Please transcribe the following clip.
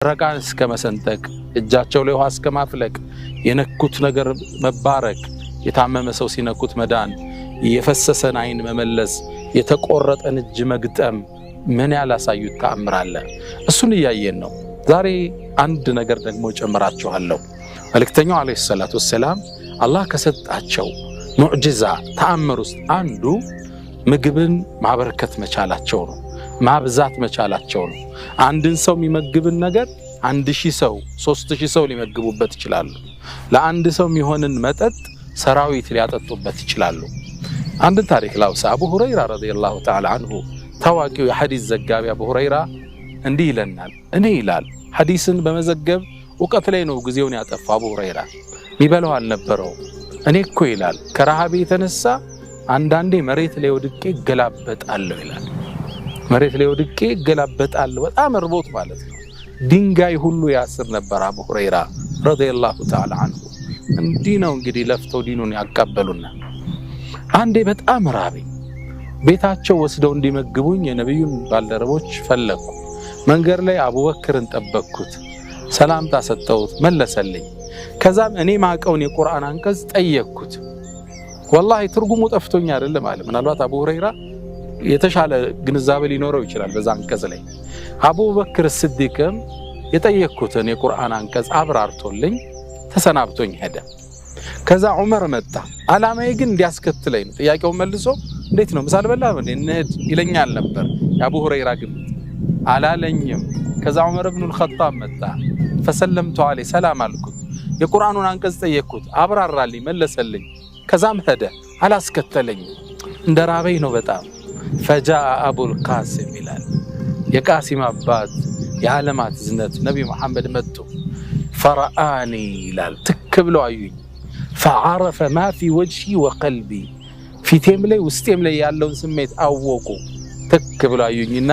ረቃን እስከ መሰንጠቅ እጃቸው ላይ ውሃ እስከ ማፍለቅ የነኩት ነገር መባረክ የታመመ ሰው ሲነኩት መዳን የፈሰሰን አይን መመለስ የተቆረጠን እጅ መግጠም ምን ያላሳዩት ተአምር አለ እሱን ያያየን ነው ዛሬ አንድ ነገር ደግሞ ጨምራችኋለሁ መልእክተኛው አለይሂ ሰላቱ ወሰለም አላህ ከሰጣቸው ሙዕጂዛ ተአምር ውስጥ አንዱ ምግብን ማበረከት መቻላቸው ነው ማብዛት መቻላቸው ነው አንድን ሰው የሚመግብን ነገር 1000 ሰው 3000 ሰው ሊመግቡበት ይችላሉ ለአንድ ሰው የሚሆንን መጠጥ ሰራዊት ሊያጠጡበት ይችላሉ አንድ ታሪክ ላውሳ አቡ ሁረይራ ረዲየላሁ ተዓላ አንሁ ታዋቂው የሐዲስ ዘጋቢ አቡ ሁረይራ እንዲህ ይለናል እኔ ይላል ሐዲስን በመዘገብ ወቀት ላይ ነው ጊዜውን ያጠፋ አቡ ሁረይራ ሚበለው አልነበረው እኔ እኮ ይላል ከረሃብ የተነሳ አንዳንዴ መሬት ላይ ወድቄ ገላበጣለሁ ይላል መሬት ላይ ወድቄ ገላበጣለሁ በጣም እርቦት ማለት ነው ድንጋይ ሁሉ ያስር ነበር አቡ ሁረይራ ረዲየላሁ ተዓላ አንሁ እንዲህ ነው እንግዲህ ለፍተው ዲኑን ያቀበሉና አንዴ በጣም ራበኝ ቤታቸው ወስደው እንዲመግቡኝ የነብዩን ባልደረቦች ፈለኩ መንገር ላይ አቡበክርን ጠበቅኩት ሰላምታ ሰጠሁት መለሰልኝ ከዛም እኔ ማቀውን የቁርአን አንቀጽ ጠየቅኩት والله ትርጉሙ ጠፍቶኝ አይደለም ማለት ምናልባት አቡ ሁረይራ የተሻለ ግንዛቤ ሊኖረው ይችላል በዛ አንቀጽ ላይ አቡበክር ሲዲቅም የጠየቅኩትን የቁርአን አንቀጽ አብራርቶልኝ ተሰናብቶኝ ሄደ ከዛ ዑመር መጣ አላማዬ ግን እንዲያስከትለኝ ነው ጥያቄው መልሶ እንዴት ነው ምሳል በላ እንሂድ ይለኛል ነበር የአቡ ሁረይራ ግን አላለኝም ከዛ ዑመር ኢብኑ አልኸጣብ መጣ فسلمت عليه ሰላም አልኩት የቁርአኑን አንቀጽ ጠየቅኩት አብራራልኝ መለሰልኝ ከዛም ሄደ አላስከተለኝ እንደራበኝ ነው በጣም فجاء ابو القاسم ይላል የቃሲም አባት የዓለማት ዝነት ነብይ መሐመድ መጥቶ فرآني ይላል ተከብለው አዩኝ فعرف ما في وجهي وقلبي ፊቴም ላይ ውስጤም ላይ ያለውን ስሜት አወቁ ተከብለው አዩኝና